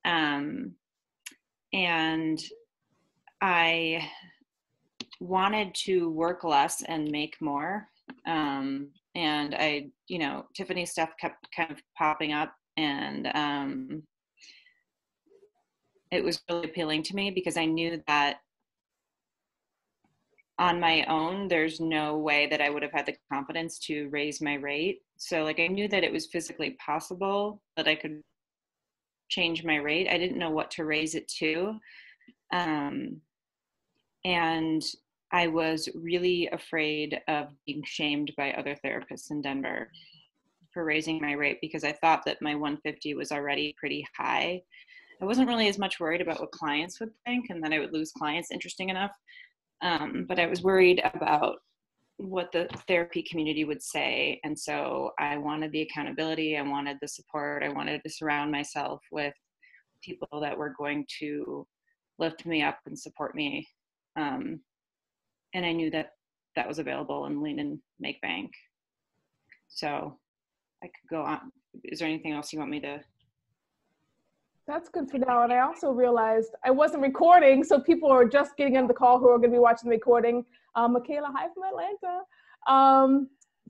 And I wanted to work less and make more. And I, Tiffany stuff kept kind of popping up, and it was really appealing to me because I knew that on my own, there's no way that I would have had the confidence to raise my rate. So I knew that it was physically possible that I could change my rate. I didn't know what to raise it to. And I was really afraid of being shamed by other therapists in Denver for raising my rate because I thought that my 150 was already pretty high. I wasn't really as much worried about what clients would think and that I would lose clients, interesting enough. But I was worried about what the therapy community would say. And so I wanted the accountability. I wanted the support. I wanted to surround myself with people that were going to lift me up and support me. And I knew that that was available in Lean and Make Bank. So I could go on. Is there anything else you want me to? That's good for now. And I also realized I wasn't recording, so people are just getting on the call who are going to be watching the recording. Michaela, hi from Atlanta.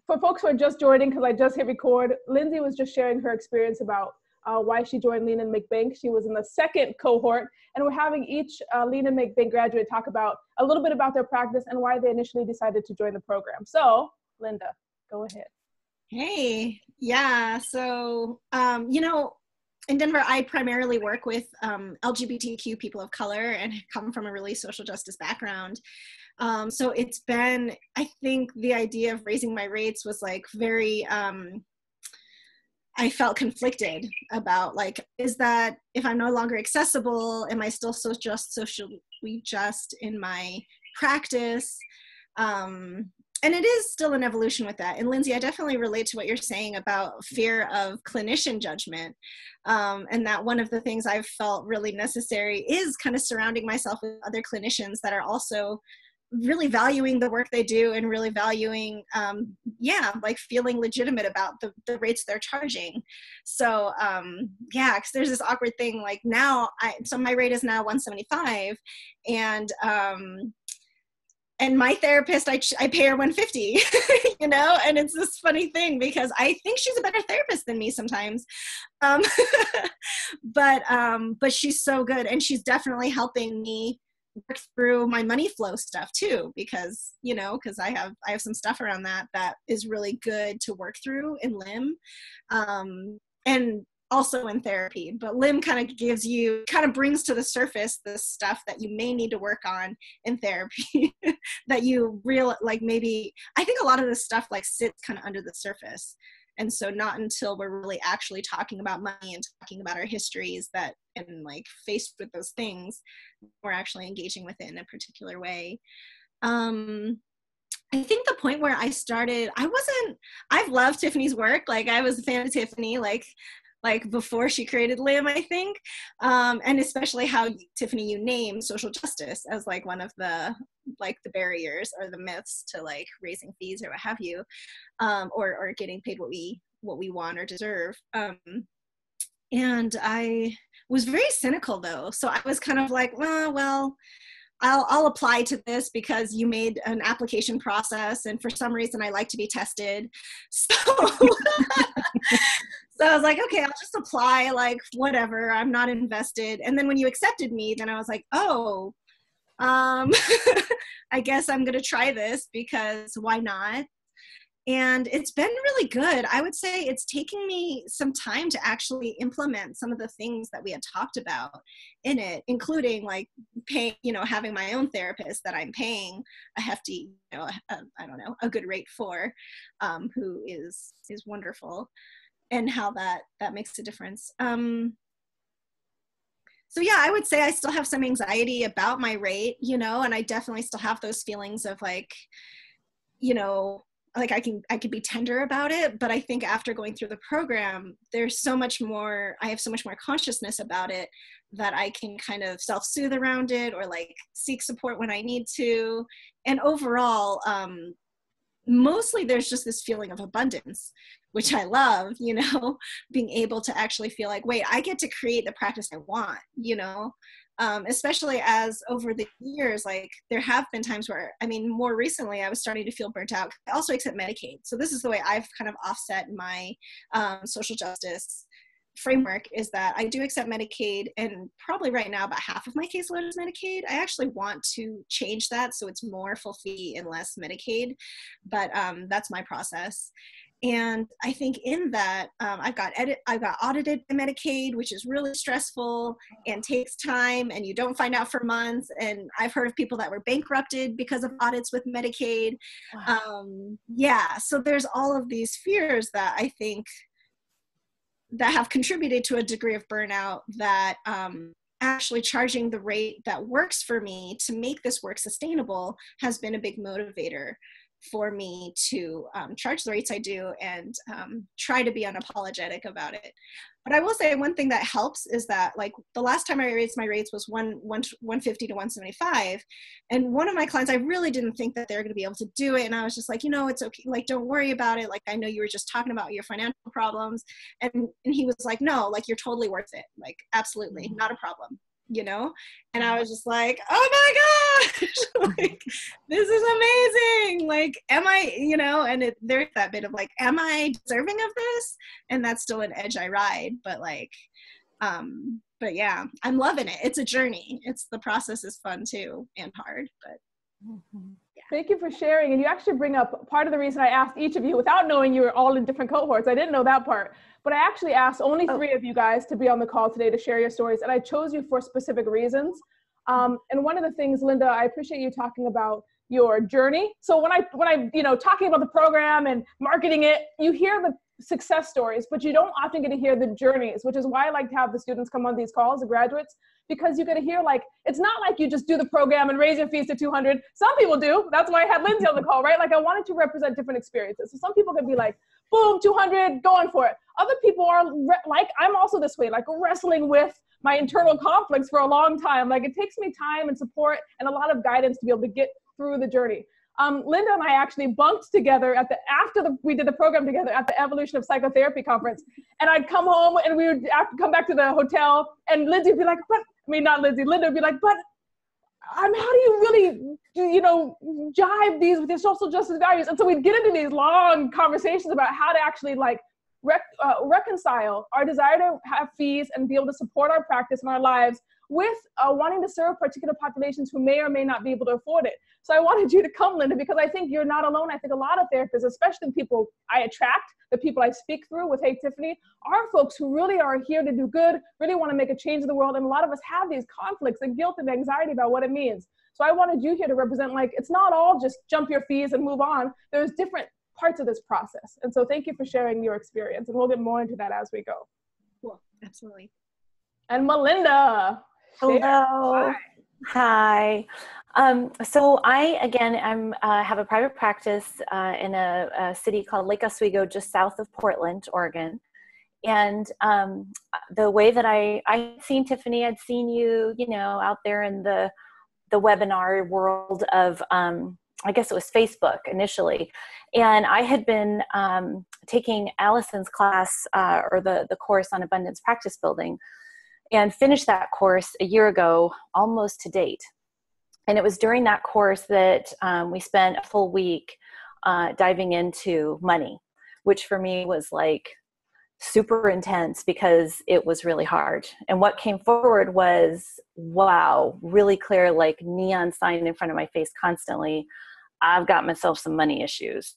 For folks who are just joining, because I just hit record, Lindsay was just sharing her experience about why she joined Lean and Make Bank. She was in the second cohort, and we're having each Lean and Make Bank graduate talk about a little bit about their practice and why they initially decided to join the program. So, Linda, go ahead. Hey, yeah. So, in Denver, I primarily work with LGBTQ people of color and come from a really social justice background. So it's been, I think the idea of raising my rates was very, I felt conflicted about is that if I'm no longer accessible, am I still socially just in my practice? And it is still an evolution with that. And Lindsay, I definitely relate to what you're saying about fear of clinician judgment. And that one of the things I've felt really necessary is kind of surrounding myself with other clinicians that are also really valuing the work they do and really valuing, feeling legitimate about the rates they're charging. So, because there's this awkward thing, so my rate is now 175, and my therapist, I pay her 150, and it's this funny thing because I think she's a better therapist than me sometimes. But she's so good, and she's definitely helping me work through my money flow stuff too, because I have some stuff around that is really good to work through in LIM, and also in therapy. But LIM kind of brings to the surface the stuff that you may need to work on in therapy that you maybe, I think a lot of this stuff sits kind of under the surface. And so not until we're really actually talking about money and talking about our histories and faced with those things, we're actually engaging with it in a particular way. I think the point where I started, I've loved Tiffany's work. I was a fan of Tiffany, before she created LIM, I think. And especially how, Tiffany, you name social justice as one of the barriers or the myths to raising fees or what have you, or getting paid what we want or deserve. And I was very cynical though. So I was kind of well, I'll apply to this because you made an application process, and for some reason I like to be tested. So so I was okay, I'll just apply, whatever, I'm not invested. And then when you accepted me, then I was oh, I guess I'm going to try this because why not? And it's been really good. I would say it's taking me some time to actually implement some of the things that we had talked about in it, including paying, having my own therapist that I'm paying a hefty, a good rate for, who is wonderful, and how that makes a difference. So yeah, I would say I still have some anxiety about my rate, and I definitely still have those feelings of I could be tender about it, but I think after going through the program, there's so much more, I have so much more consciousness about it that I can kind of self-soothe around it or seek support when I need to. And overall, mostly there's just this feeling of abundance, which I love, you know, being able to actually feel like, wait, I get to create the practice I want, you know, especially as over the years, like there have been times where, I mean, more recently I was starting to feel burnt out. I also accept Medicaid. So this is the way I've kind of offset my social justice framework, is that I do accept Medicaid, and probably right now about half of my caseload is Medicaid. I actually want to change that so it's more full fee and less Medicaid, but that's my process. And I think in that, I've got audited by Medicaid, which is really stressful and takes time, and you don't find out for months. And I've heard of people that were bankrupted because of audits with Medicaid. Wow. Yeah, so there's all of these fears that I think that have contributed to a degree of burnout, that actually charging the rate that works for me to make this work sustainable has been a big motivator for me to charge the rates I do, and try to be unapologetic about it. But I will say one thing that helps is that, like, the last time I raised my rates was 150 to 175. And one of my clients, I really didn't think that they were going to be able to do it. And I was just like, you know, it's okay. Like, don't worry about it. Like, I know you were just talking about your financial problems. And he was like, no, like, you're totally worth it. Like, absolutely, not a problem, you know? And I was just like, oh my gosh, like, this is amazing. Like, am I, you know, and there's that bit of like, am I deserving of this? And that's still an edge I ride, but like, but yeah, I'm loving it. It's a journey. The process is fun too, and hard, but yeah. Thank you for sharing. And you actually bring up part of the reason I asked each of you, without knowing you were all in different cohorts. I didn't know that part, but I actually asked only 3 of you guys to be on the call today to share your stories. And I chose you for specific reasons. And one of the things, Linda, I appreciate you talking about your journey. So when I, you know, talking about the program and marketing it, you hear the success stories, but you don't often get to hear the journeys, which is why I like to have the students come on these calls, the graduates, because you get to hear, like, it's not like you just do the program and raise your fees to 200. Some people do. That's why I had Lindsay on the call, right? Like, I wanted to represent different experiences. So some people could be like, boom, 200, going for it. Other people are like, I'm also this way, like wrestling with my internal conflicts for a long time. Like, it takes me time and support and a lot of guidance to be able to get through the journey. Linda and I actually bunked together we did the program together at the Evolution of Psychotherapy conference. And I'd come home and we would come back to the hotel, and Lindsay would be like, Linda would be like, but how do you really, you know, jive these with your social justice values? And so we'd get into these long conversations about how to actually like reconcile our desire to have fees and be able to support our practice and our lives with wanting to serve particular populations who may or may not be able to afford it. So I wanted you to come, Linda, because I think you're not alone. I think a lot of therapists, especially the people I attract, the people I speak through with Hey Tiffany, are folks who really are here to do good, really want to make a change in the world. And a lot of us have these conflicts and guilt and anxiety about what it means. So I wanted you here to represent, like, it's not all just jump your fees and move on. There's different parts of this process. And so thank you for sharing your experience. And we'll get more into that as we go. Cool. Absolutely. And Melinda. Hello. Hi. So I, again, have a private practice in a city called Lake Oswego, just south of Portland, Oregon. And the way that I'd seen Tiffany, I'd seen you, you know, out there in the webinar world of, I guess it was Facebook initially. And I had been taking Allison's class or the course on abundance practice building, and finished that course a year ago, almost to date. And it was during that course that we spent a full week diving into money, which for me was like super intense because it was really hard. And what came forward was, wow, really clear, like neon sign in front of my face constantly. I've got myself some money issues.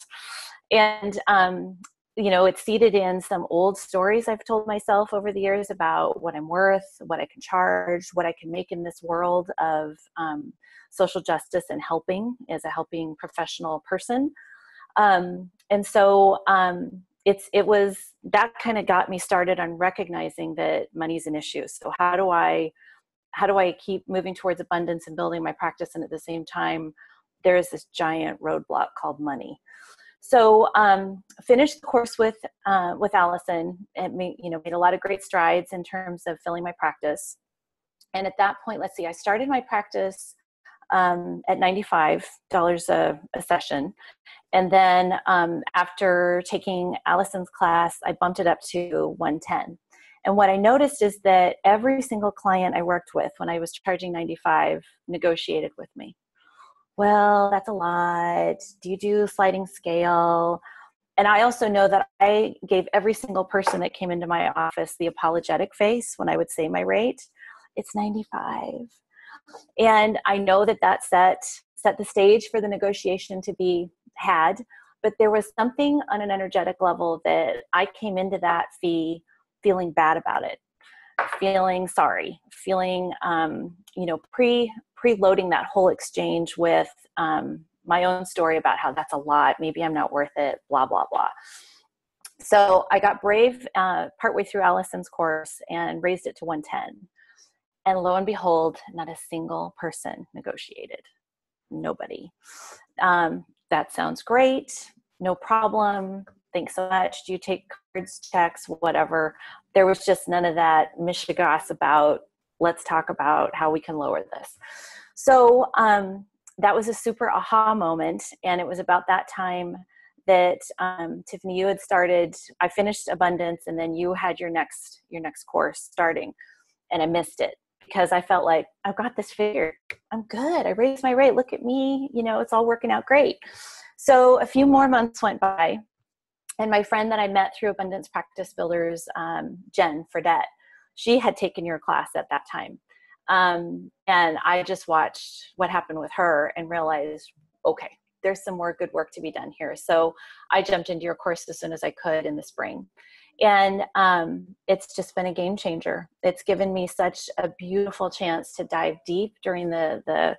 And you know, it's seated in some old stories I've told myself over the years about what I'm worth, what I can charge, what I can make in this world of social justice and helping as a helping professional person. And so it was, that kind of got me started on recognizing that money's an issue. So how do I keep moving towards abundance and building my practice, and at the same time, there is this giant roadblock called money. So finished the course with Allison, and made a lot of great strides in terms of filling my practice. And at that point, let's see, I started my practice at $95 a session. And then after taking Allison's class, I bumped it up to 110. And what I noticed is that every single client I worked with when I was charging 95 negotiated with me. Well, that's a lot. Do you do sliding scale? And I also know that I gave every single person that came into my office the apologetic face when I would say my rate. It's 95. And I know that that set the stage for the negotiation to be had, but there was something on an energetic level that I came into that fee feeling bad about it, feeling sorry, feeling, preloading that whole exchange with my own story about how that's a lot, maybe I'm not worth it, blah, blah, blah. So I got brave partway through Allison's course and raised it to 110. And lo and behold, not a single person negotiated. Nobody. That sounds great. No problem. Thanks so much. Do you take cards, checks, whatever? There was just none of that mishigas about, let's talk about how we can lower this. So that was a super aha moment. And it was about that time that Tiffany, you had started, I finished Abundance, and then you had your next course starting, and I missed it because I felt like, I've got this figured. I'm good. I raised my rate. Look at me. It's all working out great. So a few more months went by, and my friend that I met through Abundance Practice Builders, Jen Fredette, she had taken your class at that time. And I just watched what happened with her and realized, okay, there's some more good work to be done here. So I jumped into your course as soon as I could in the spring. And it's just been a game changer. It's given me such a beautiful chance to dive deep during the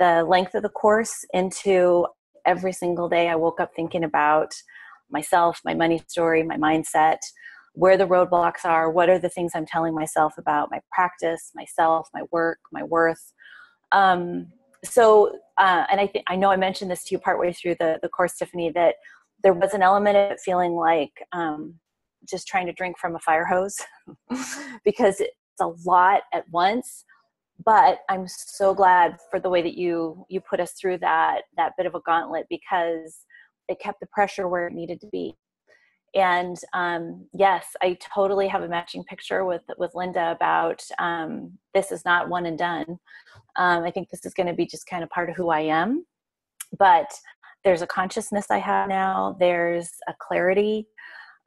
length of the course into every single day. I woke up thinking about myself, my money story, my mindset, where the roadblocks are, what are the things I'm telling myself about my practice, myself, my work, my worth. And I know I mentioned this to you partway through the course, Tiffany, that there was an element of it feeling like just trying to drink from a fire hose because it's a lot at once. But I'm so glad for the way that you put us through that bit of a gauntlet, because it kept the pressure where it needed to be. And yes, I totally have a matching picture with Linda about this is not one and done. I think this is going to be just kind of part of who I am. But there's a consciousness I have now. There's a clarity.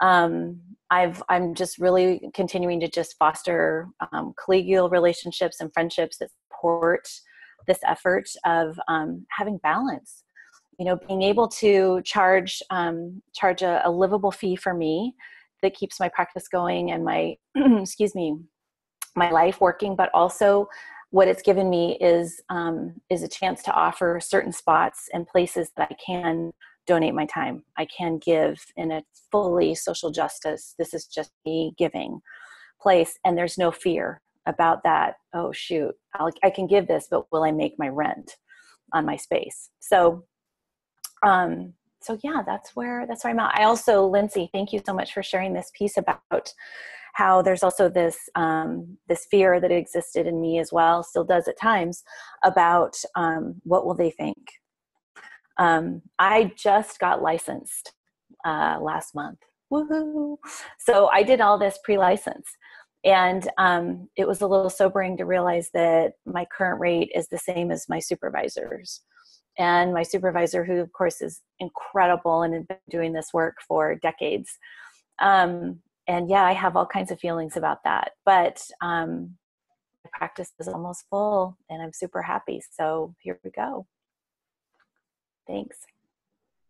I'm just really continuing to just foster collegial relationships and friendships that support this effort of having balance. Being able to charge a livable fee for me that keeps my practice going and my, my life working, but also what it's given me is a chance to offer certain spots and places that I can donate my time. I can give in a fully social justice. This is just me giving place. And there's no fear about that. Oh shoot, I can give this, but will I make my rent on my space? So yeah, that's where I'm at. I also, Lindsay, thank you so much for sharing this piece about how there's also this fear that existed in me as well, still does at times, about what will they think? I just got licensed last month. Woohoo! So I did all this pre-license, and it was a little sobering to realize that my current rate is the same as my supervisor's. And my supervisor, who of course is incredible and has been doing this work for decades. And yeah, I have all kinds of feelings about that, but my practice is almost full and I'm super happy. So here we go. Thanks.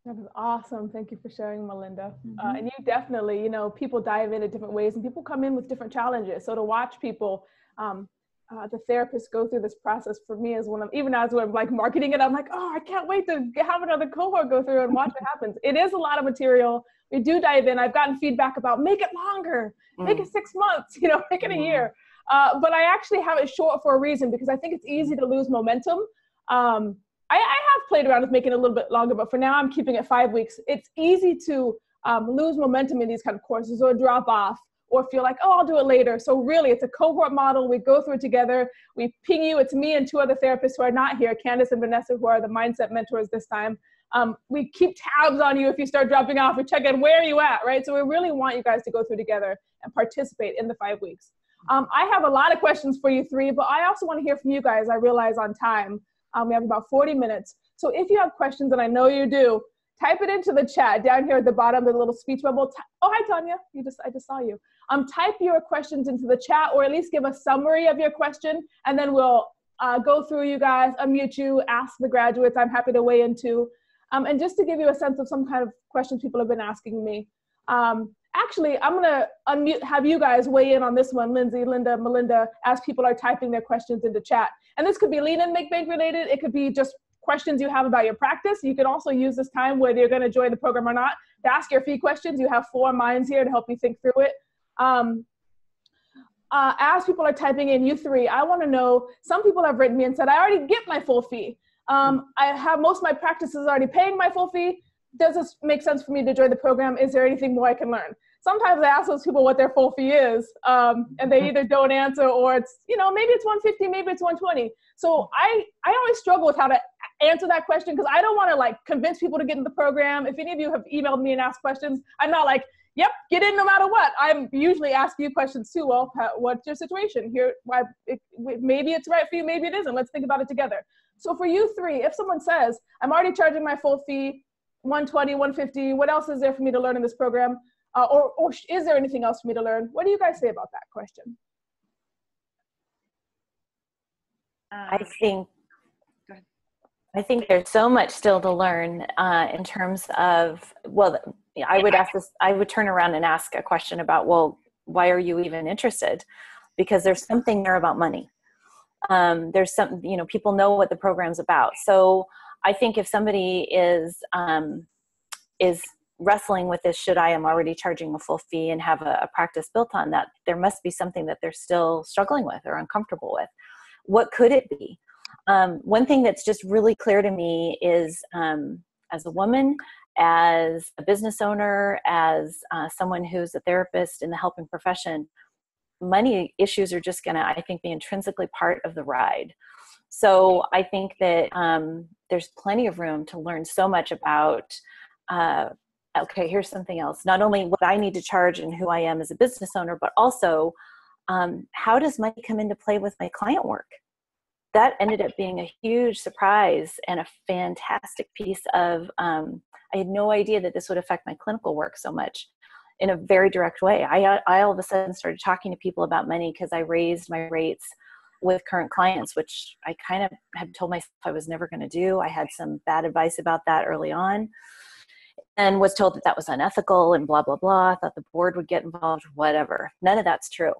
That is awesome. Thank you for sharing, Melinda. And you definitely, people dive in different ways and people come in with different challenges. So to watch people, the therapists go through this process for me is even as we're like marketing it, I'm like, oh, I can't wait to have another cohort go through and watch what happens. It is a lot of material. We do dive in. I've gotten feedback about make it longer, make it 6 months, make it a year. But I actually have it short for a reason, because I think it's easy to lose momentum. I have played around with making it a little bit longer, but for now I'm keeping it 5 weeks. It's easy to lose momentum in these kind of courses or drop off, or feel like, oh, I'll do it later. So really, it's a cohort model. We go through it together. We ping you. It's me and 2 other therapists who are not here, Candace and Vanessa, who are the mindset mentors this time. We keep tabs on you if you start dropping off. We check in, where are you at, right? So we really want you guys to go through together and participate in the 5 weeks. I have a lot of questions for you three, but I also want to hear from you guys. I realize on time, we have about 40 minutes. So if you have questions, and I know you do, type it into the chat down here at the bottom, the little speech bubble. Oh, hi, Tanya. I just saw you. Type your questions into the chat, or at least give a summary of your question, and then we'll go through you guys, unmute you, ask the graduates. I'm happy to weigh in too. And just to give you a sense of some kind of questions people have been asking me. Actually, I'm gonna have you guys weigh in on this one, Lindsay, Linda, Melinda, as people are typing their questions into chat. And this could be Lean and Make Bank related. It could be just questions you have about your practice. You can also use this time, whether you're gonna join the program or not, to ask your fee questions. You have 4 minds here to help you think through it. As people are typing in, you three, I wanna know, some people have written me and said, I already get my full fee. I have most of my practices already paying my full fee. Does this make sense for me to join the program? Is there anything more I can learn? Sometimes I ask those people what their full fee is, and they either don't answer, or it's, maybe it's 150, maybe it's 120. So I always struggle with how to answer that question, because I don't want to convince people to get in the program. If any of you have emailed me and asked questions, I'm not like, yep, get in no matter what. I'm usually asking you questions too. Well, what's your situation here? Maybe it's right for you, maybe it isn't. Let's think about it together. So for you three, if someone says, I'm already charging my full fee, 120, 150, what else is there for me to learn in this program? Or is there anything else for me to learn? What do you guys say about that question? I think there's so much still to learn in terms of, I would turn around and ask a question about, well, why are you even interested? Because there's something there about money. There's some, people know what the program's about. So I think if somebody is wrestling with this, I am already charging a full fee and have a practice built on that, there must be something that they're still struggling with or uncomfortable with. What could it be? One thing that's just really clear to me is, as a woman, as a business owner, as someone who's a therapist in the helping profession, money issues are just gonna, I think, be intrinsically part of the ride. So I think that there's plenty of room to learn so much about, okay, here's something else. Not only what I need to charge and who I am as a business owner, but also how does money come into play with my client work? That ended up being a huge surprise and a fantastic piece of, I had no idea that this would affect my clinical work so much in a very direct way. I all of a sudden started talking to people about money because I raised my rates with current clients, which I kind of had told myself I was never going to do. I had some bad advice about that early on and was told that that was unethical and blah, blah, blah. I thought the board would get involved, whatever. None of that's true.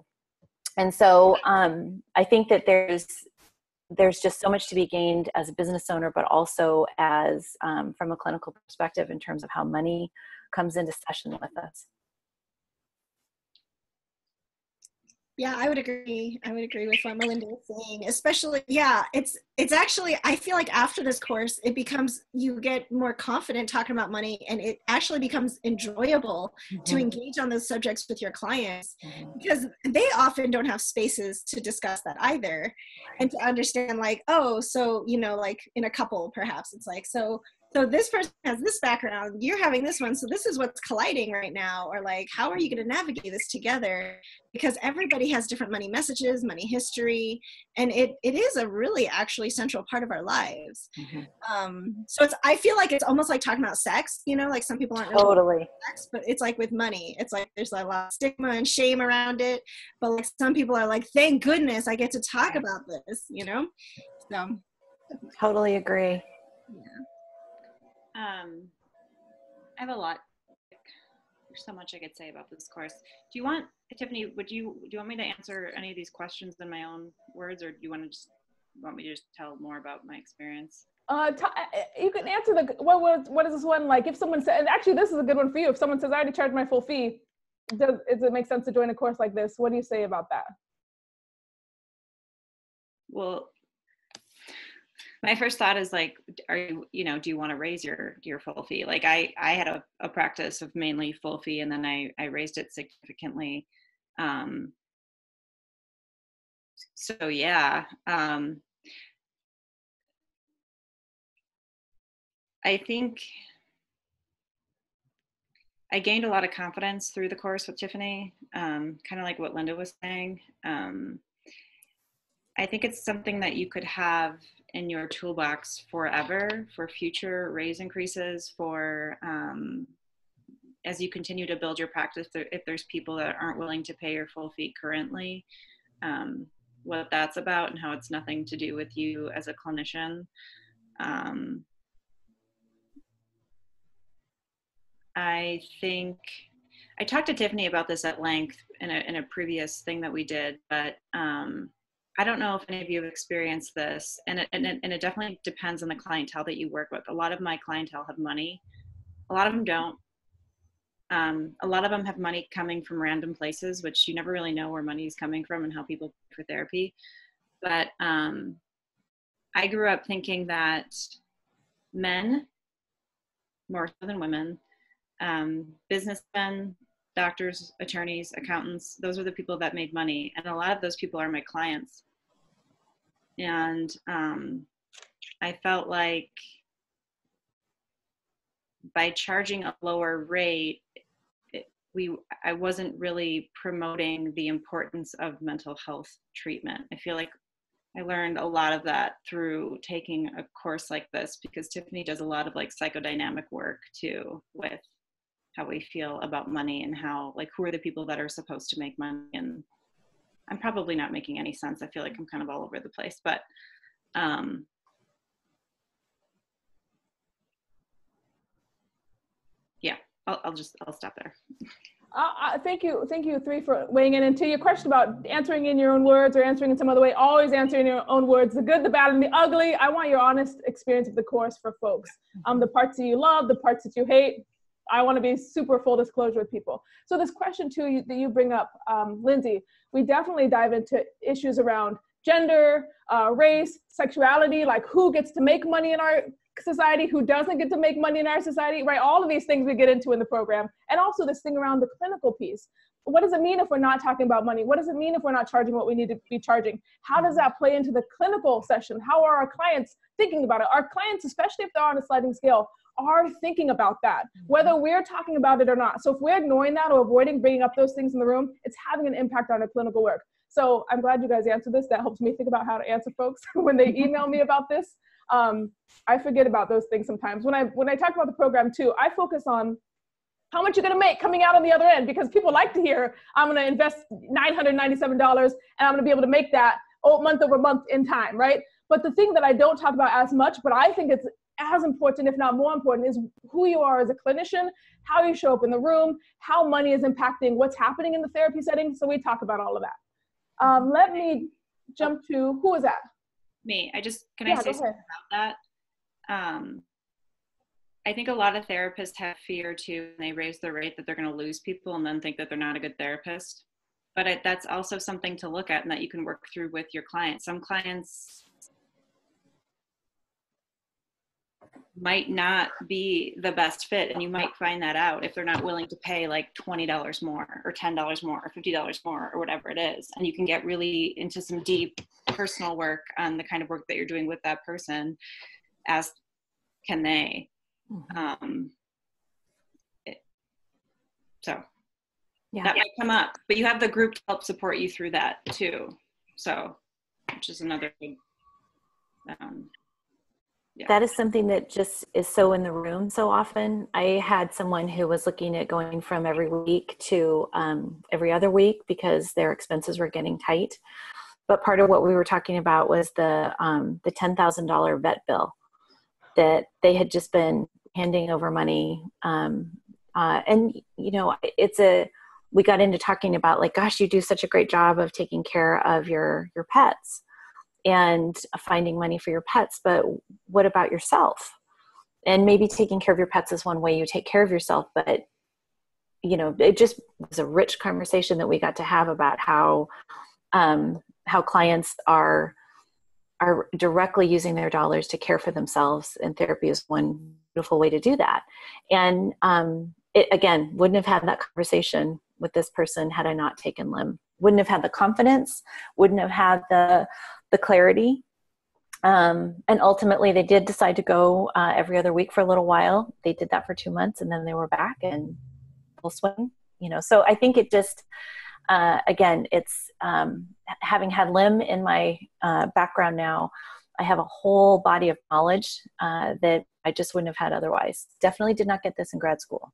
And so I think that there's just so much to be gained as a business owner, but also as from a clinical perspective in terms of how money comes into session with us. Yeah, I would agree. I would agree with what Melinda was saying, especially, it's actually, I feel like after this course, it becomes, you get more confident talking about money, and it actually becomes enjoyable to engage on those subjects with your clients, because they often don't have spaces to discuss that either. And to understand so, in a couple, perhaps it's so this person has this background, you're having this one, so this is what's colliding right now, or how are you going to navigate this together? Because everybody has different money messages, money history, and it is a really actually central part of our lives. So I feel like it's almost like talking about sex, some people aren't really totally sex, but it's like with money, it's like there's a lot of stigma and shame around it, but some people are like, thank goodness I get to talk about this, so totally agree. I have a lot. There's so much I could say about this course. Do you want, Tiffany, do you want me to answer any of these questions in my own words, or do you want me to just tell more about my experience? You can answer what is this one like? If someone said, and actually this is a good one for you. If someone says, I already charged my full fee, does it make sense to join a course like this? What do you say about that? Well, my first thought is are you, do you want to raise your full fee? I had a practice of mainly full fee, and then I raised it significantly. So yeah. I think I gained a lot of confidence through the course with Tiffany, kind of like what Linda was saying. I think it's something that you could have in your toolbox forever for future raise increases, for as you continue to build your practice, if there's people that aren't willing to pay your full fee currently, what that's about and how it's nothing to do with you as a clinician. I think I talked to Tiffany about this at length in a previous thing that we did, but I don't know if any of you have experienced this, and it definitely depends on the clientele that you work with. A lot of my clientele have money. A lot of them don't. A lot of them have money coming from random places, which you never really know where money is coming from and how people pay for therapy. But I grew up thinking that men, more so than women, businessmen, doctors, attorneys, accountants, those are the people that made money. And a lot of those people are my clients. And I felt like by charging a lower rate, I wasn't really promoting the importance of mental health treatment. I feel like I learned a lot of that through taking a course like this, because Tiffany does a lot of like psychodynamic work too, with how we feel about money and how, like, who are the people that are supposed to make money. And I'm probably not making any sense. I feel like I'm kind of all over the place, but yeah, I'll stop there. Thank you, three, for weighing in. And to your question about answering in your own words or answering in some other way, always answer in your own words. The good, the bad, and the ugly. I want your honest experience of the course for folks. The parts that you love, the parts that you hate. I want to be super full disclosure with people. So this question too that you bring up, Lindsay, we definitely dive into issues around gender, race, sexuality, like who gets to make money in our society, who doesn't get to make money in our society, right? All of these things we get into in the program. And also this thing around the clinical piece. What does it mean if we're not talking about money? What does it mean if we're not charging what we need to be charging? How does that play into the clinical session? How are our clients thinking about it? Our clients, especially if they're on a sliding scale, are thinking about that, whether we're talking about it or not. So if we're ignoring that or avoiding bringing up those things in the room, it's having an impact on our clinical work. So I'm glad you guys answered this. That helps me think about how to answer folks when they email me about this. I forget about those things sometimes. When I talk about the program too, I focus on how much you're gonna make coming out on the other end, because people like to hear, I'm gonna invest $997 and I'm gonna be able to make that month over month in time, right? But the thing that I don't talk about as much, but I think it's as important, if not more important, is who you are as a clinician, how you show up in the room, how money is impacting what's happening in the therapy setting. So we talk about all of that. Let me jump to, who is that? Me. I say something about that? I think a lot of therapists have fear too, when they raise their rate, that they're going to lose people and then think that they're not a good therapist. But that's also something to look at and that you can work through with your clients. Some clients might not be the best fit, and you might find that out if they're not willing to pay like $20 more or $10 more or $50 more or whatever it is. And you can get really into some deep personal work on the kind of work that you're doing with that person, as can they. So yeah, that might come up, but you have the group to help support you through that too. So, which is another good, yeah. That is something that just is so in the room so often. I had someone who was looking at going from every week to every other week because their expenses were getting tight. But part of what we were talking about was the $10,000 vet bill that they had just been handing over money. And, you know, we got into talking about like, gosh, you do such a great job of taking care of your pets and finding money for your pets, but what about yourself? And maybe taking care of your pets is one way you take care of yourself, but you know, it just was a rich conversation that we got to have about how clients are directly using their dollars to care for themselves, and therapy is one beautiful way to do that. And it, again, wouldn't have had that conversation with this person had I not taken LIM. Wouldn't have had the confidence, wouldn't have had the clarity And ultimately they did decide to go every other week for a little while. They did that for 2 months, and then they were back and full swing, So I think it just, again, it's having had LIM in my background now, I have a whole body of knowledge that I just wouldn't have had otherwise. Definitely did not get this in grad school.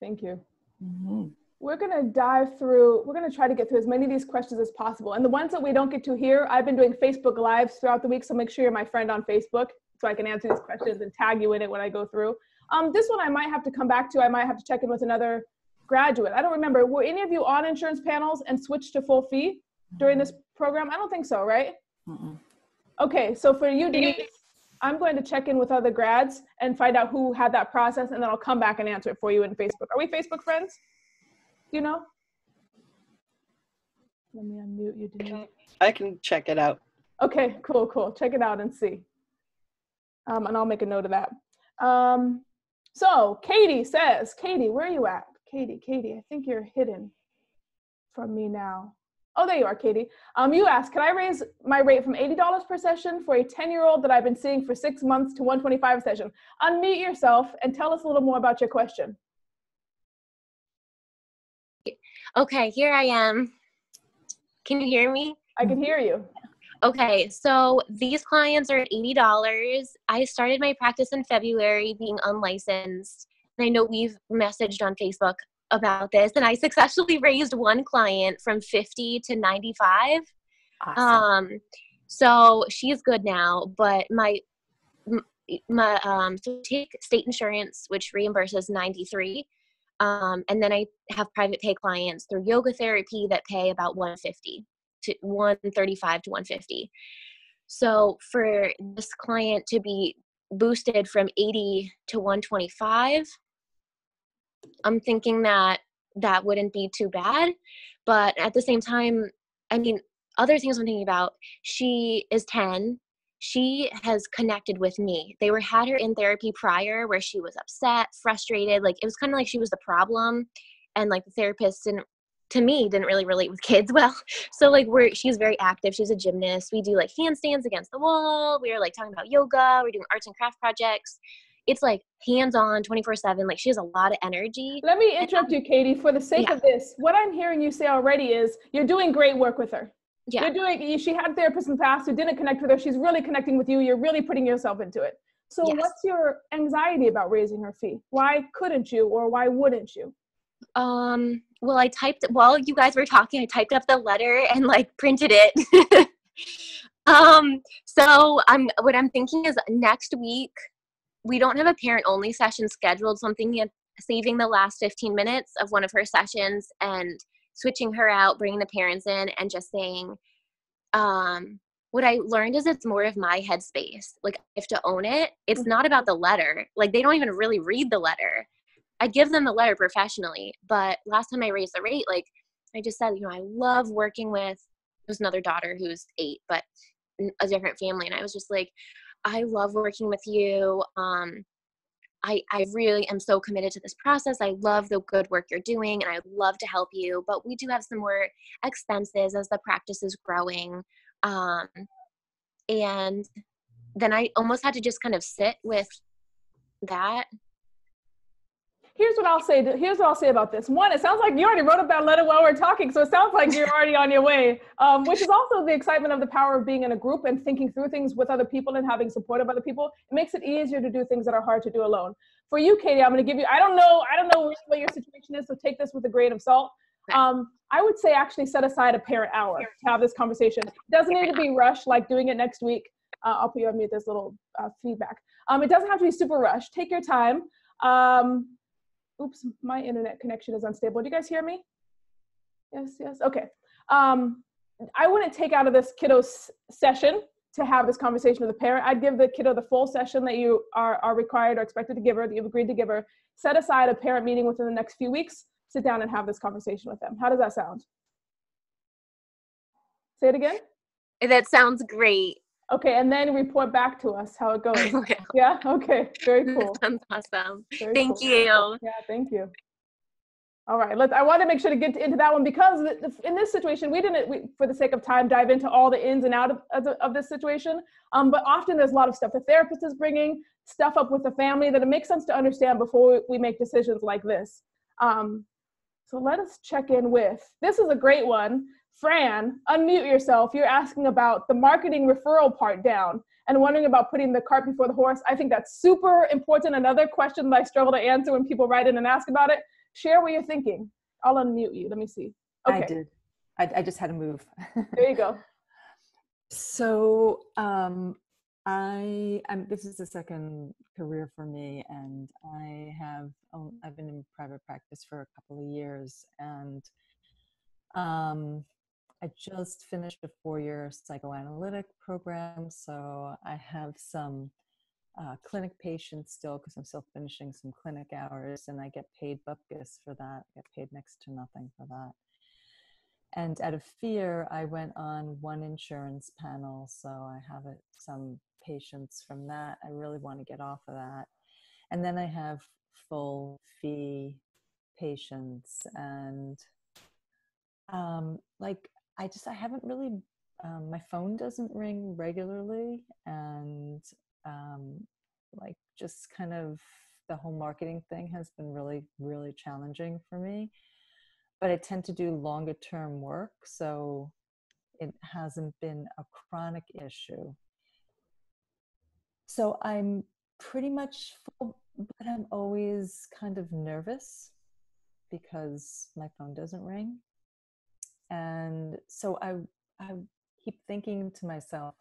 Thank you. Mm-hmm. We're going to dive through, we're going to try to get through as many of these questions as possible. And the ones that we don't get to here, I've been doing Facebook Lives throughout the week, so make sure you're my friend on Facebook so I can answer these questions and tag you in it when I go through. This one I might have to come back to. I might have to check in with another graduate. I don't remember. Were any of you on insurance panels and switched to full fee during this program? I don't think so, right? Mm-mm. Okay, so for you, Denise, I'm going to check in with other grads and find out who had that process, and then I'll come back and answer it for you in Facebook. Are we Facebook friends? Do you know? Let me unmute you, Denise. I can check it out. Okay, cool. Check it out and see. And I'll make a note of that. So Katie says, Katie, where are you at? Katie, I think you're hidden from me now. Oh, there you are, Katie. You asked, can I raise my rate from $80 per session for a 10-year-old that I've been seeing for 6 months to $125 a session? Unmute yourself and tell us a little more about your question. Okay, here I am. Can you hear me? I can hear you. Okay, so these clients are at $80. I started my practice in February being unlicensed. And I know we've messaged on Facebook about this, and I successfully raised one client from 50 to 95. Awesome. So she's good now, but so take state insurance, which reimburses 93. And then I have private pay clients through yoga therapy that pay about 150 to 135 to 150. So for this client to be boosted from 80 to 125, I'm thinking that wouldn't be too bad. But at the same time, I mean, other things I'm thinking about, she is 10. She has connected with me. They had her in therapy prior where she was upset, frustrated. Like, it was kind of like she was the problem. And like the therapist didn't really relate with kids well. So like she's very active. She's a gymnast. We do like handstands against the wall. We are like talking about yoga. We're doing arts and craft projects. It's like hands-on 24/7. Like, she has a lot of energy. Let me interrupt you, Katie, for the sake of this. What I'm hearing you say already is you're doing great work with her. Yeah. She had therapists in the past who didn't connect with her. She's really connecting with you. You're really putting yourself into it. So Yes. What's your anxiety about raising her fee? Why couldn't you, or why wouldn't you? Well, while you guys were talking, I typed up the letter and like printed it. So what I'm thinking is next week, we don't have a parent only session scheduled. So I'm thinking of saving the last 15 minutes of one of her sessions and switching her out, bringing the parents in, and just saying, what I learned is it's more of my headspace. Like, I have to own it. It's not about the letter. Like, they don't even really read the letter. I give them the letter professionally, but last time I raised the rate, like I just said, I love working with, there's another daughter who's 8, but a different family. And I was just like, I love working with you. I really am so committed to this process. I love the good work you're doing, and I'd love to help you, but we do have some more expenses as the practice is growing. And then I almost had to just kind of sit with that. Here's what I'll say about this. One, it sounds like you already wrote up that letter while we're talking, so it sounds like you're already on your way, which is also the excitement of the power of being in a group and thinking through things with other people and having support of other people. It makes it easier to do things that are hard to do alone. For you, Katie, I'm going to give you, I don't know what your situation is, so take this with a grain of salt. I would say actually set aside a parent hour to have this conversation. It doesn't need to be rushed, like doing it next week. I'll put you on mute, there's a little feedback. It doesn't have to be super rushed. Take your time. Oops, my internet connection is unstable. Do you guys hear me? Yes. Okay. I wouldn't take out of this kiddo's session to have this conversation with the parent. I'd give the kiddo the full session that you are required or expected to give her, that you've agreed to give her. Set aside a parent meeting within the next few weeks. Sit down and have this conversation with them. How does that sound? Say it again. That sounds great. Okay, and then report back to us how it goes. Okay. Yeah? Okay, very cool. Sounds awesome. Very Thank cool. you. Yeah, thank you. All right, I want to make sure to get into that one because in this situation, for the sake of time, dive into all the ins and outs of this situation. But often there's a lot of stuff the therapist is bringing, stuff up with the family that it makes sense to understand before we make decisions like this. So let us check in with, this is a great one. Fran, unmute yourself. You're asking about the marketing referral part down and wondering about putting the cart before the horse. I think that's super important. Another question that I struggle to answer when people write in and ask about it. Share what you're thinking. I'll unmute you. Let me see. Okay. I did. I just had to move. There you go. So this is the second career for me, and I've been in private practice for a couple of years, and I just finished a 4-year psychoanalytic program, so I have some clinic patients still because I'm still finishing some clinic hours, and I get paid bupkis for that. I get paid next to nothing for that. And out of fear, I went on one insurance panel, so I have some patients from that. I really want to get off of that. And then I have full fee patients, and I haven't really, my phone doesn't ring regularly, and just kind of the whole marketing thing has been really, really challenging for me. But I tend to do longer term work, so it hasn't been a chronic issue. So I'm pretty much full, but I'm always kind of nervous because my phone doesn't ring. And so I keep thinking to myself,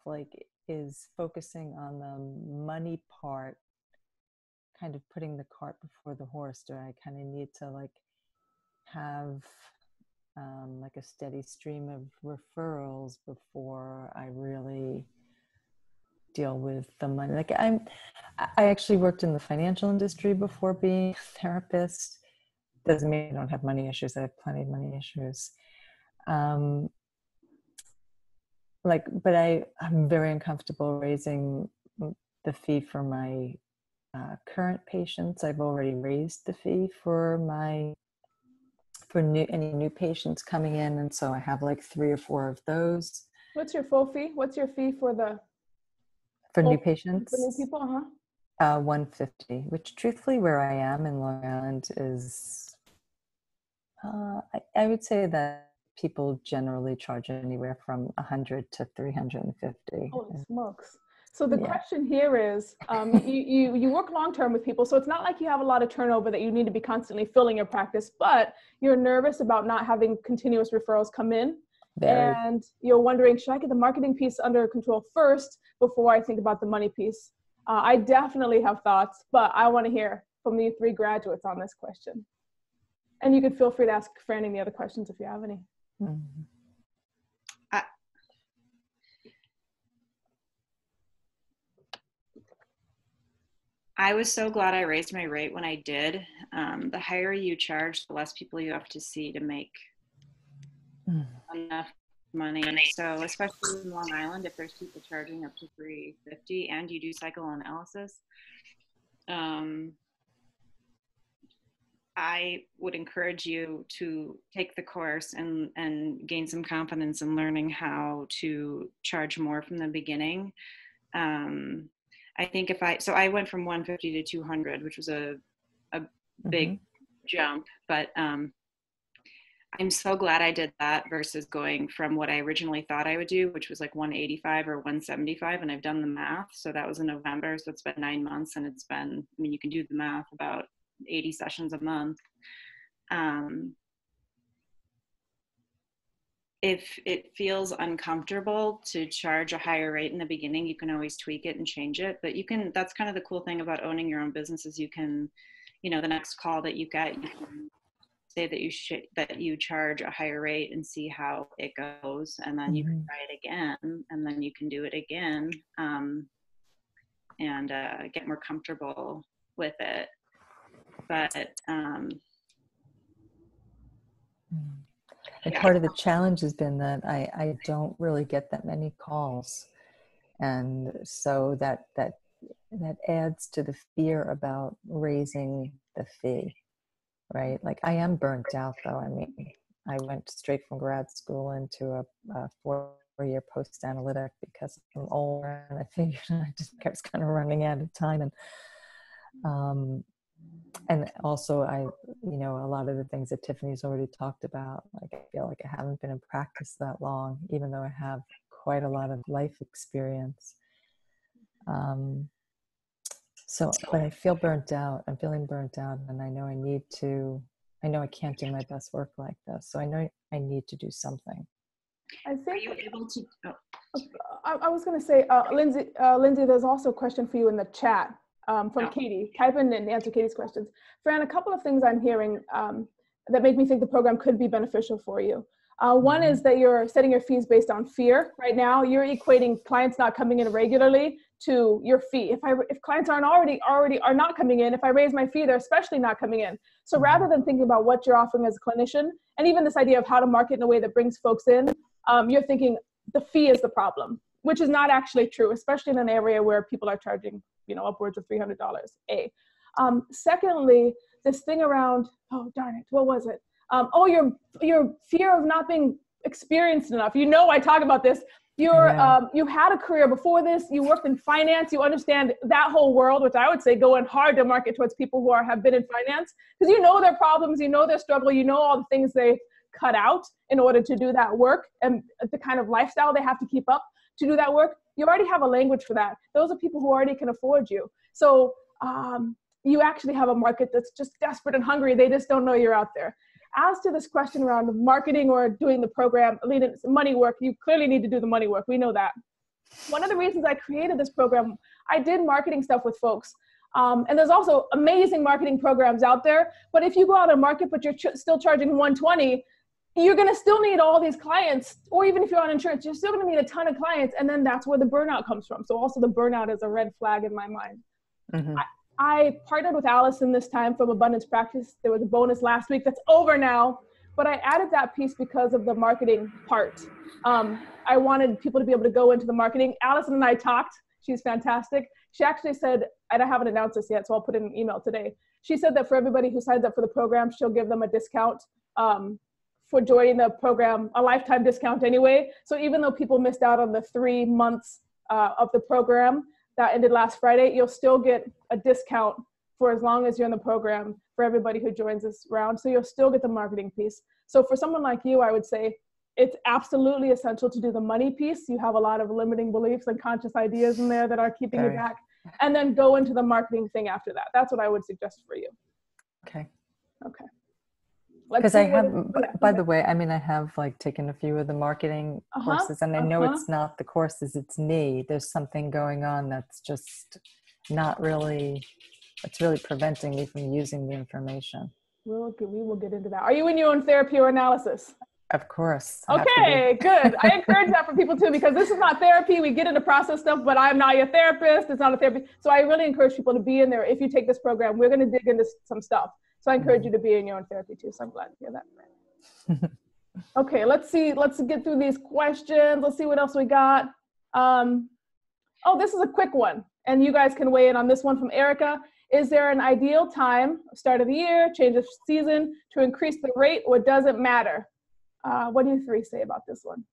is focusing on the money part kind of putting the cart before the horse? Do I kind of need to have a steady stream of referrals before I really deal with the money? I actually worked in the financial industry before being a therapist. Doesn't mean I don't have money issues. I have plenty of money issues. But I'm very uncomfortable raising the fee for my current patients. I've already raised the fee for any new patients coming in, and so I have 3 or 4 of those. What's your full fee? What's your fee for new patients? For new people, $150, which truthfully, where I am in Long Island is, I would say that people generally charge anywhere from $100 to $350. Holy smokes. So the question here is, you work long-term with people, so it's not like you have a lot of turnover that you need to be constantly filling your practice, but you're nervous about not having continuous referrals come in. Very. And you're wondering, should I get the marketing piece under control first before I think about the money piece? I definitely have thoughts, but I want to hear from the 3 graduates on this question. And you can feel free to ask Fran any other questions if you have any. Mm-hmm. I was so glad I raised my rate when I did. The higher you charge, the less people you have to see to make enough money. So especially in Long Island, if there's people charging up to $350 and you do psychoanalysis, I would encourage you to take the course and gain some confidence in learning how to charge more from the beginning. I think I went from 150 to 200, which was a big jump, but I'm so glad I did that versus going from what I originally thought I would do, which was 185 or 175. And I've done the math. So that was in November. So it's been 9 months, and it's been, you can do the math, about 80 sessions a month. If it feels uncomfortable to charge a higher rate in the beginning, you can always tweak it and change it. But that's kind of the cool thing about owning your own business is you can, the next call that you get, you can say that you charge a higher rate and see how it goes. And then you can try it again, and then you can do it again, and get more comfortable with it. But and part of the challenge has been that I don't really get that many calls, and so that adds to the fear about raising the fee. right? Like I am burnt out though. I mean, I went straight from grad school into a 4-year post-analytic because I'm older and I figured I was kind of running out of time. And also a lot of the things that Tiffany's already talked about, like I feel like I haven't been in practice that long, even though I have quite a lot of life experience. But I feel burnt out. I'm feeling burnt out, and I know I can't do my best work like this. So I know I need to do something. I think, are you able to, I was going to say, Lindsay, there's also a question for you in the chat from Katie. Type in and answer Katie's questions. Fran, a couple of things I'm hearing that make me think the program could be beneficial for you. One is that you're setting your fees based on fear. Right now, you're equating clients not coming in regularly to your fee. If clients already are not coming in, if I raise my fee, they're especially not coming in. So rather than thinking about what you're offering as a clinician, and even this idea of how to market in a way that brings folks in, you're thinking the fee is the problem, which is not actually true, especially in an area where people are charging, upwards of $300. Secondly, this thing around, oh darn it, what was it? Your fear of not being experienced enough. I talk about this. You had a career before this. You worked in finance. You understand that whole world, which I would say going hard to market towards people who have been in finance, because you know their problems, you know their struggle, you know all the things they cut out in order to do that work and the kind of lifestyle they have to keep up to do that work. You already have a language for that. Those are people who already can afford you. So you actually have a market that's just desperate and hungry. They just don't know you're out there. As to this question around marketing or doing the program, money work, you clearly need to do the money work. We know that. One of the reasons I created this program, I did marketing stuff with folks. And there's also amazing marketing programs out there. But if you go out and market, but you're still charging $120, you're going to still need all these clients. Or even if you're on insurance, you're still going to need a ton of clients. And then that's where the burnout comes from. So also the burnout is a red flag in my mind. Mm-hmm. I partnered with Allison this time from Abundance Practice. There was a bonus last week that's over now, but I added that piece because of the marketing part. I wanted people to be able to go into the marketing. Allison and I talked. She's fantastic. She actually said, and I haven't announced this yet, so I'll put it in an email today. She said that for everybody who signs up for the program, she'll give them a discount for joining the program, a lifetime discount anyway. So even though people missed out on the 3 months of the program, that ended last Friday, you'll still get a discount for as long as you're in the program for everybody who joins this round. So you'll still get the marketing piece. So for someone like you, I would say it's absolutely essential to do the money piece. You have a lot of limiting beliefs and conscious ideas in there that are keeping you back. And then go into the marketing thing after that. That's what I would suggest for you. Okay. Okay. Because I have, by the way, I mean, I have like taken a few of the marketing courses, and I know it's not the courses, it's me. There's something going on that's just not really, it's really preventing me from using the information. We will get into that. Are you in your own therapy or analysis? Of course. Okay, good. I encourage that for people too, because this is not therapy. We get into process stuff, but I'm not your therapist. It's not a therapy. So I really encourage people to be in there. If you take this program, we're going to dig into some stuff. So I encourage you to be in your own therapy too. So I'm glad to hear that. Okay, let's see. Let's get through these questions. Let's see what else we got. Oh, this is a quick one. And you guys can weigh in on this one from Erica. Is there an ideal time, start of the year, change of season, to increase the rate, or does it matter? What do you three say about this one?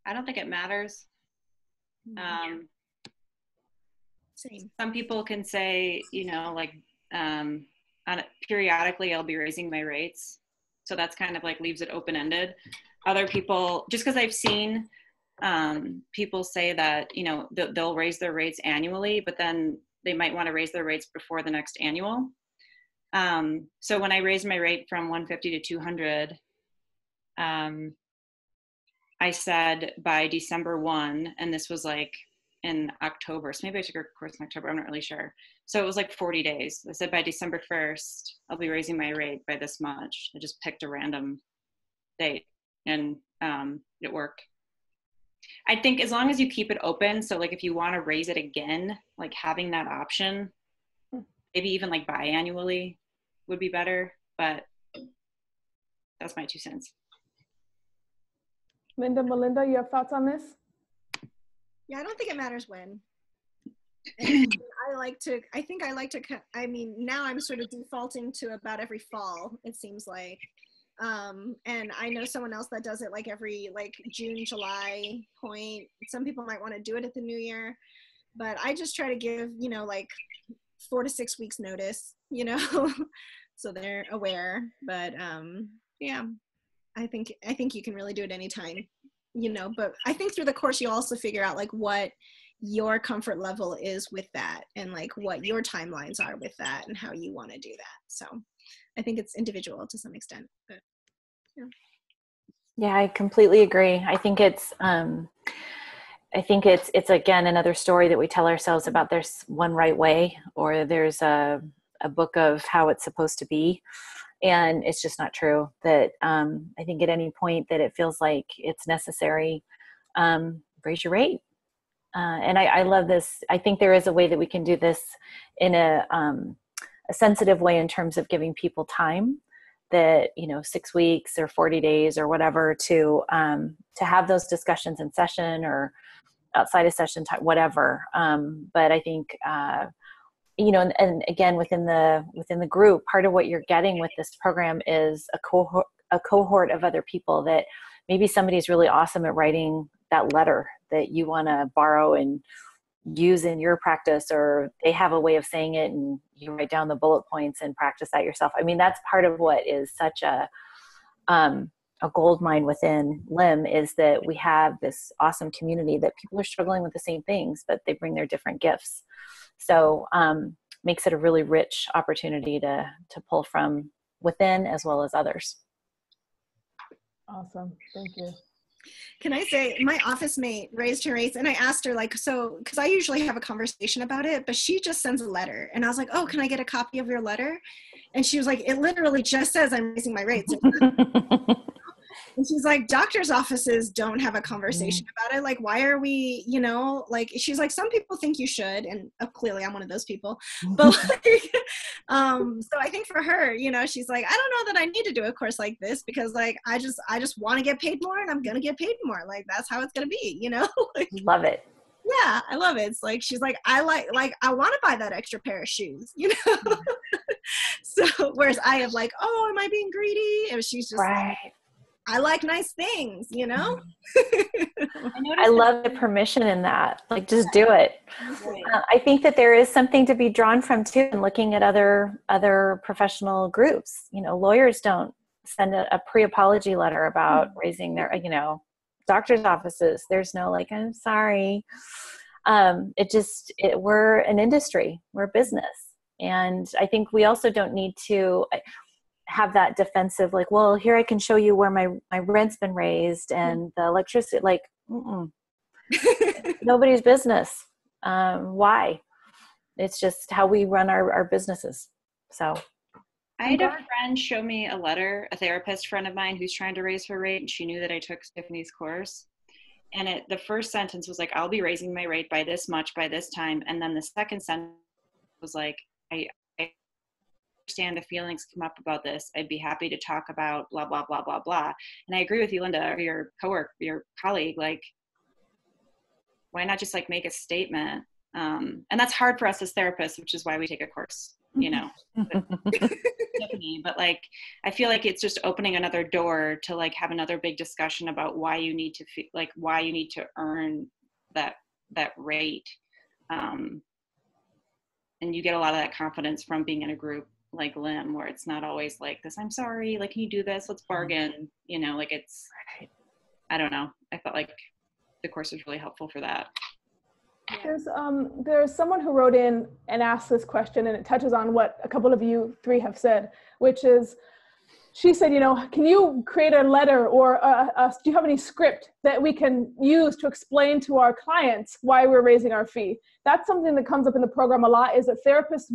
I don't think it matters. Same. Some people can say, periodically I'll be raising my rates. So that's kind of like leaves it open-ended. Other people, just because I've seen people say that, they'll raise their rates annually, but then they might want to raise their rates before the next annual. So when I raised my rate from 150 to 200, I said by December 1, and this was like in October. So maybe I took a course in October. I'm not really sure. So it was like 40 days. I said by December 1st, I'll be raising my rate by this much. I just picked a random date, and it worked. I think as long as you keep it open. So like if you want to raise it again, like having that option, maybe even like biannually would be better, but that's my 2 cents. Melinda, you have thoughts on this? Yeah, I don't think it matters when. I mean, now I'm sort of defaulting to about every fall, it seems like. And I know someone else that does it like every like June, July point. Some people might want to do it at the new year, but I just try to give, you know, like 4 to 6 weeks notice, you know, so they're aware. But yeah, I think you can really do it anytime, you know, but I think through the course, you also figure out like what your comfort level is with that and like what your timelines are with that and how you want to do that. So I think it's individual to some extent, but yeah. Yeah, I completely agree. I think it's again another story that we tell ourselves about there's one right way or there's a book of how it's supposed to be. And it's just not true. That I think at any point that it feels like it's necessary, raise your rate. And I love this. I think there is a way that we can do this in a sensitive way in terms of giving people time that, you know, 6 weeks or 40 days or whatever to have those discussions in session or outside of session time, whatever. But I think, you know, and again, within the group, part of what you're getting with this program is a cohort of other people that maybe somebody's really awesome at writing that letter that you want to borrow and use in your practice, or they have a way of saying it and you write down the bullet points and practice that yourself. I mean, that's part of what is such a gold mine within LIM, is that we have this awesome community that people are struggling with the same things, but they bring their different gifts. So makes it a really rich opportunity to pull from within as well as others. Awesome. Thank you. Can I say, my office mate raised her rates and I asked her like, so, because I usually have a conversation about it, but she just sends a letter. And I was like, oh, can I get a copy of your letter? And she was like, it literally just says I'm raising my rates. And she's like, doctor's offices don't have a conversation about it. Like, why are we, you know, like, she's like, some people think you should. And clearly I'm one of those people. But like, so I think for her, you know, she's like, I don't know that I need to do a course like this because like, I just want to get paid more and I'm going to get paid more. Like, that's how it's going to be, you know? Like, love it. Yeah, I love it. It's like, she's like, I want to buy that extra pair of shoes, you know? So, whereas I have like, oh, am I being greedy? And she's just right. Like, I like nice things, you know? I love the permission in that. Like, just do it. I think that there is something to be drawn from too in looking at other professional groups. You know, lawyers don't send a pre-apology letter about raising their, you know, doctor's offices. There's no like, I'm sorry. We're an industry, we're a business. And I think we also don't need to have that defensive, like, well, here I can show you where my rent's been raised and the electricity, like, nobody's business. Why? It's just how we run our businesses. So I had a friend show me a letter, a therapist friend of mine who's trying to raise her rate, and she knew that I took Tiffany's course. And the first sentence was like, I'll be raising my rate by this much by this time. And then the second sentence was like, I understand the feelings come up about this. I'd be happy to talk about blah, blah, blah, blah, blah. And I agree with you, Linda, or your coworker, your colleague, like, why not just like make a statement? And that's hard for us as therapists, which is why we take a course, you know, but like, I feel like it's just opening another door to like have another big discussion about why you need to why you need to earn that rate. And you get a lot of that confidence from being in a group like LIM, where it's not always like this, I'm sorry, like, can you do this? Let's bargain, you know, like it's, I don't know. I felt like the course was really helpful for that. There's someone who wrote in and asked this question, and it touches on what a couple of you three have said, which is, she said, you know, can you create a letter or do you have any script that we can use to explain to our clients why we're raising our fee? That's something that comes up in the program a lot, is that therapists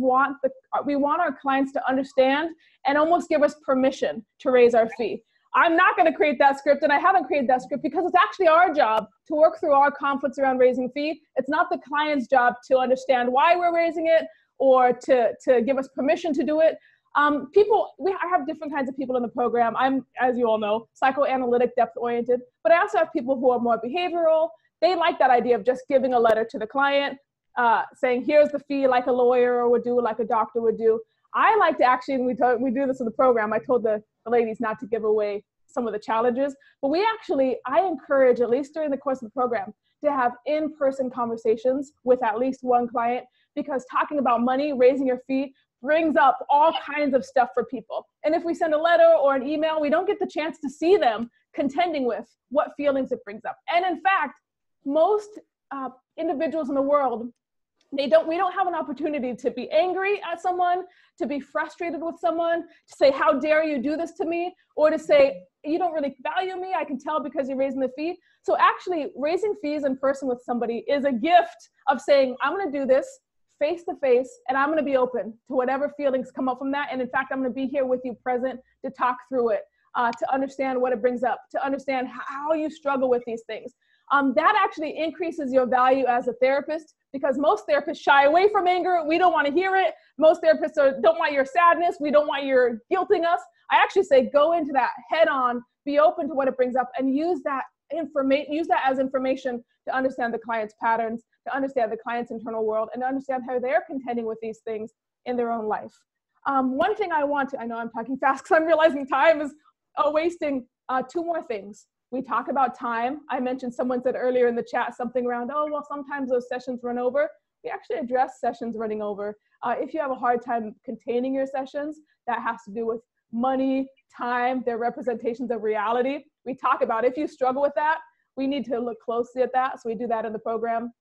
we want our clients to understand and almost give us permission to raise our fee. I'm not going to create that script, and I haven't created that script because it's actually our job to work through our conflicts around raising fee. It's not the client's job to understand why we're raising it or to give us permission to do it. I have different kinds of people in the program. I'm, as you all know, psychoanalytic, depth-oriented, but I also have people who are more behavioral. They like that idea of just giving a letter to the client. saying, here's the fee like a lawyer would do, like a doctor would do. I like to actually, and we do this in the program, I told the ladies not to give away some of the challenges, but I encourage, at least during the course of the program, to have in-person conversations with at least one client, because talking about money, raising your fee, brings up all kinds of stuff for people. And if we send a letter or an email, we don't get the chance to see them contending with what feelings it brings up. And in fact, most individuals in the world, we don't have an opportunity to be angry at someone, to be frustrated with someone, to say, how dare you do this to me? Or to say, you don't really value me, I can tell because you're raising the fee. So actually raising fees in person with somebody is a gift of saying, I'm gonna do this face to face, and I'm gonna be open to whatever feelings come up from that. And in fact, I'm gonna be here with you present to talk through it, to understand what it brings up, to understand how you struggle with these things. That actually increases your value as a therapist, because most therapists shy away from anger. We don't want to hear it. Most therapists don't want your sadness. We don't want your guilting us. I actually say go into that head on, be open to what it brings up, and use that as information to understand the client's patterns, to understand the client's internal world, and to understand how they're contending with these things in their own life. One thing I know I'm talking fast because I'm realizing time is wasting. Two more things. We talk about time. I mentioned, someone said earlier in the chat something around, oh, well, sometimes those sessions run over. We actually address sessions running over. If you have a hard time containing your sessions, that has to do with money, time, their representations of reality. We talk about, if you struggle with that, we need to look closely at that. So we do that in the program.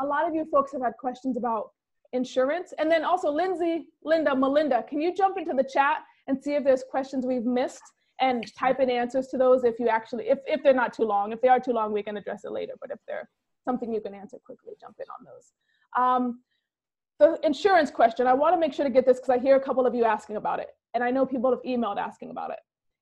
A lot of you folks have had questions about insurance. And then also Lindsay, Linda, Melinda, can you jump into the chat and see if there's questions we've missed? And type in answers to those if if they're not too long. If they are too long, we can address it later. But if they're something you can answer quickly, jump in on those. The insurance question, I want to make sure to get this because I hear a couple of you asking about it. And I know people have emailed asking about it.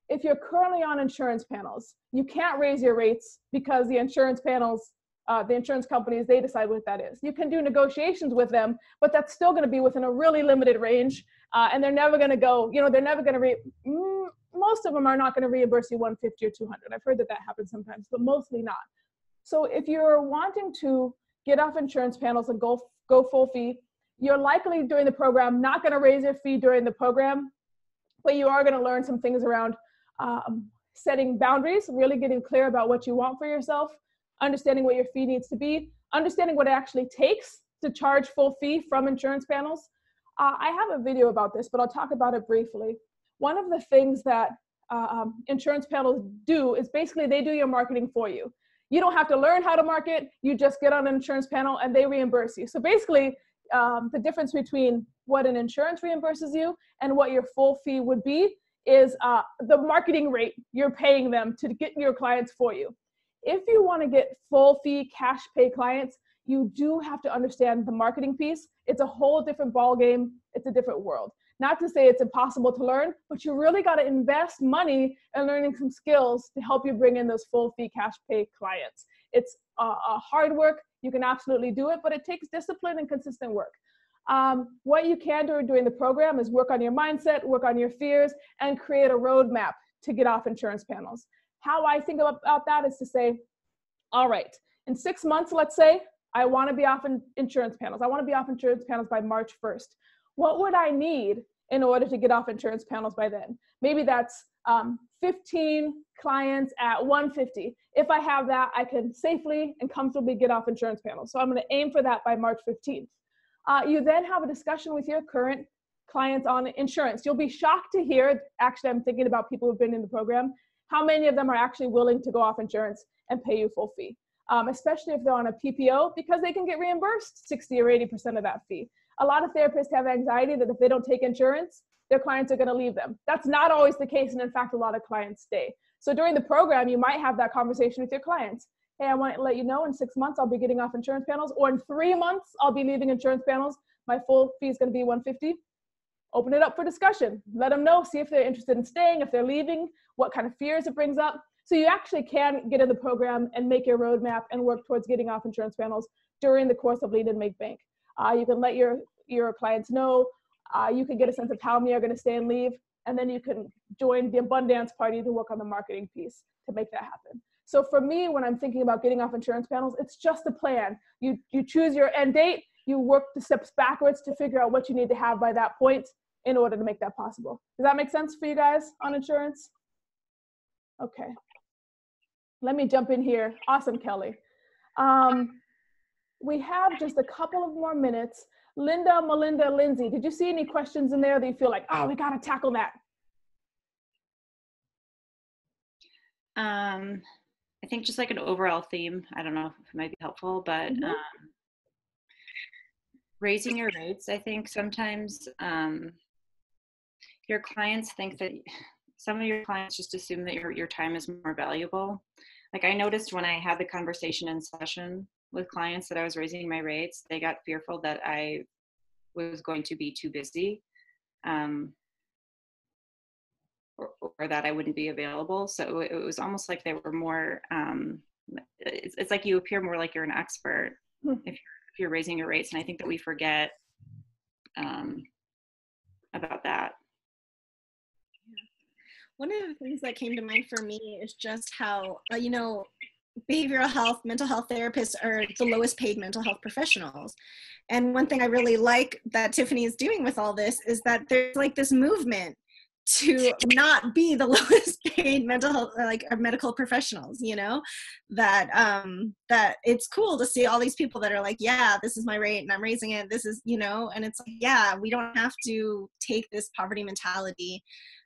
If you're currently on insurance panels, you can't raise your rates because the insurance panels, the insurance companies, they decide what that is. You can do negotiations with them, but that's still going to be within a really limited range. And they're never going to go, they're never going to most of them are not going to reimburse you $150 or $200. I've heard that happens sometimes, but mostly not. So if you're wanting to get off insurance panels and go full fee, you're likely during the program not going to raise your fee during the program, but you are going to learn some things around setting boundaries, really getting clear about what you want for yourself, understanding what your fee needs to be, understanding what it actually takes to charge full fee from insurance panels. I have a video about this, but I'll talk about it briefly. One of the things that insurance panels do is basically they do your marketing for you. You don't have to learn how to market. You just get on an insurance panel and they reimburse you. So basically the difference between what an insurance reimburses you and what your full fee would be is the marketing rate you're paying them to get your clients for you. If you want to get full fee cash pay clients, you do have to understand the marketing piece. It's a whole different ball game. It's a different world. Not to say it's impossible to learn, but you really got to invest money in learning some skills to help you bring in those full fee cash pay clients. It's hard work. You can absolutely do it, but it takes discipline and consistent work. What you can do during the program is work on your mindset, work on your fears, and create a roadmap to get off insurance panels. How I think about that is to say, all right, in 6 months, let's say, I want to be off insurance panels. I want to be off insurance panels by March 1st. What would I need in order to get off insurance panels by then? Maybe that's 15 clients at 150. If I have that, I can safely and comfortably get off insurance panels. So I'm going to aim for that by March 15th. You then have a discussion with your current clients on insurance. You'll be shocked to hear, actually I'm thinking about people who've been in the program, how many of them are actually willing to go off insurance and pay you full fee, especially if they're on a PPO, because they can get reimbursed 60 or 80% of that fee. A lot of therapists have anxiety that if they don't take insurance, their clients are going to leave them. That's not always the case, and in fact, a lot of clients stay. So during the program, you might have that conversation with your clients. Hey, I want to let you know in 6 months, I'll be getting off insurance panels, or in 3 months, I'll be leaving insurance panels. My full fee is going to be $150. Open it up for discussion. Let them know, see if they're interested in staying, if they're leaving, what kind of fears it brings up. So you actually can get in the program and make your roadmap and work towards getting off insurance panels during the course of Lead and Make Bank. You can let your clients know. You can get a sense of how many are going to stay and leave, and then you can join the Abundance Party to work on the marketing piece to make that happen. So for me, when I'm thinking about getting off insurance panels, it's just a plan. You choose your end date, you work the steps backwards to figure out what you need to have by that point in order to make that possible. Does that make sense for you guys on insurance? Okay. Let me jump in here. Awesome, Kelly. We have just a couple of more minutes. Linda, Melinda, Lindsay, did you see any questions in there that you feel like, oh, we got to tackle that? I think just like an overall theme, I don't know if it might be helpful, but raising your rates, I think sometimes your clients think that, some of your clients just assume that your time is more valuable. Like I noticed when I had the conversation in session with clients that I was raising my rates, they got fearful that I was going to be too busy. Or that I wouldn't be available. So it was almost like they were more, it's like you appear more like you're an expert if you're raising your rates. And I think that we forget about that. One of the things that came to mind for me is just how, you know, behavioral health, mental health therapists are the lowest paid mental health professionals. And one thing I really like that Tiffany is doing with all this is that there's like this movement to not be the lowest paid mental health, like medical professionals, you know, that that it's cool to see all these people that are like, yeah, this is my rate and I'm raising it. This is, you know, and it's like, yeah, we don't have to take this poverty mentality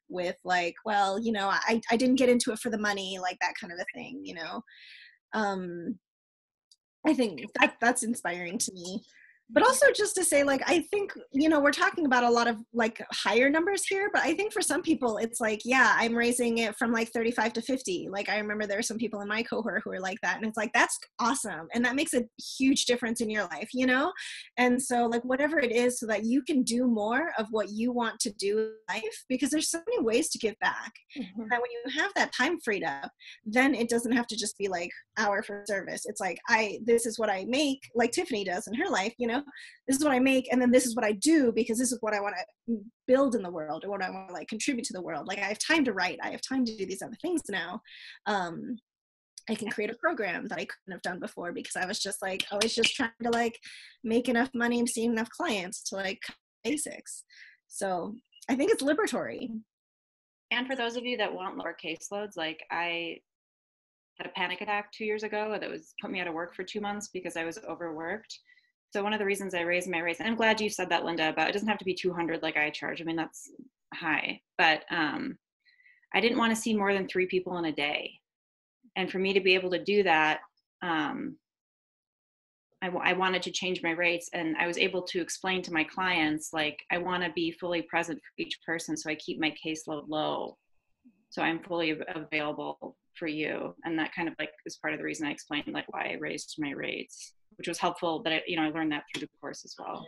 with like, well, you know, I didn't get into it for the money, like that kind of a thing, you know. I think that's inspiring to me. But also just to say, like, I think, you know, we're talking about a lot of like higher numbers here, but I think for some people it's like, yeah, I'm raising it from like 35 to 50. Like I remember there are some people in my cohort who are like that. And it's like, that's awesome. And that makes a huge difference in your life, you know? And so like whatever it is so that you can do more of what you want to do in life, because there's so many ways to give back. And that when you have that time freed up, then it doesn't have to just be like hour for service. It's like, this is what I make, like Tiffany does in her life, you know? This is what I make, and then this is what I do because this is what I want to build in the world or what I want to like contribute to the world. Like I have time to write, I have time to do these other things now. I can create a program that I couldn't have done before because I was just like always just trying to like make enough money and see enough clients to like basics. So I think it's liberatory. And for those of you that want lower caseloads, like I had a panic attack 2 years ago that was put me out of work for 2 months because I was overworked. So one of the reasons I raised my rates, and I'm glad you said that, Linda, about it doesn't have to be 200 like I charge. I mean, that's high, but I didn't want to see more than 3 people in a day. And for me to be able to do that, I wanted to change my rates, and I was able to explain to my clients, like, I want to be fully present for each person, so I keep my caseload low. So I'm fully available for you. And that kind of like is part of the reason I explained like why I raised my rates, which was helpful, but I learned that through the course as well.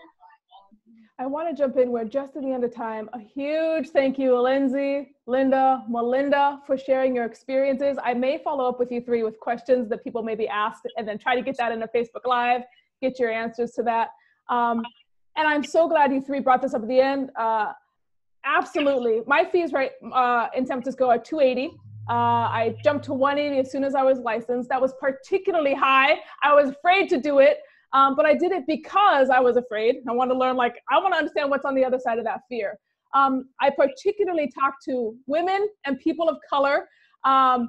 I want to jump in. We're just at the end of time. A huge thank you, Lindsay, Linda, Melinda, for sharing your experiences. I may follow up with you 3 with questions that people may be asked and then try to get that in a Facebook Live, get your answers to that. And I'm so glad you 3 brought this up at the end. Absolutely. My fees right in San Francisco are $280. I jumped to $180 as soon as I was licensed. That was particularly high. I was afraid to do it, but I did it because I was afraid. I want to learn, like, I want to understand what's on the other side of that fear. I particularly talk to women and people of color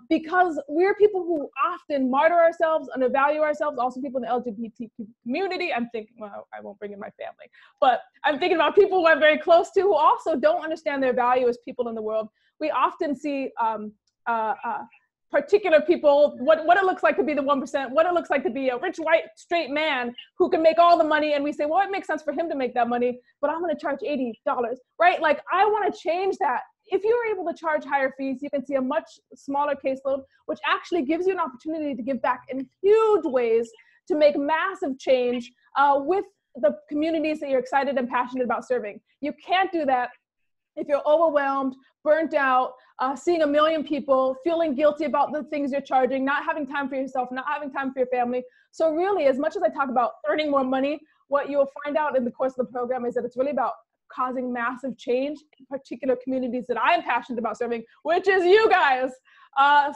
because we're people who often martyr ourselves, undervalue ourselves, also people in the LGBTQ community. I'm thinking, well, I won't bring in my family, but I'm thinking about people who I'm very close to who also don't understand their value as people in the world. We often see particular people, what it looks like to be the 1%, what it looks like to be a rich, white, straight man who can make all the money. And we say, well, it makes sense for him to make that money, but I'm going to charge $80, right? Like, I want to change that. If you're able to charge higher fees, you can see a much smaller caseload, which actually gives you an opportunity to give back in huge ways to make massive change with the communities that you're excited and passionate about serving. You can't do that if you're overwhelmed, burnt out, seeing a million people, feeling guilty about the things you're charging, not having time for yourself, not having time for your family. So really, as much as I talk about earning more money, what you'll find out in the course of the program is that it's really about causing massive change in particular communities that I'm passionate about serving, which is you guys.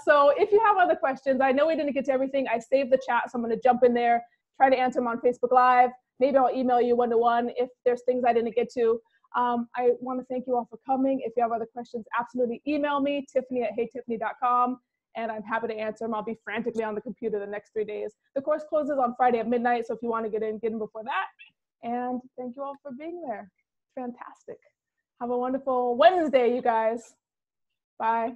So if you have other questions, I know we didn't get to everything. I saved the chat, so I'm going to jump in there, try to answer them on Facebook Live. Maybe I'll email you one-to-one if there's things I didn't get to. I want to thank you all for coming. If you have other questions, absolutely email me, Tiffany@heytiffany.com, and I'm happy to answer them. I'll be frantically on the computer the next 3 days. The course closes on Friday at midnight, so if you want to get in before that. And thank you all for being there. Fantastic. Have a wonderful Wednesday, you guys. Bye.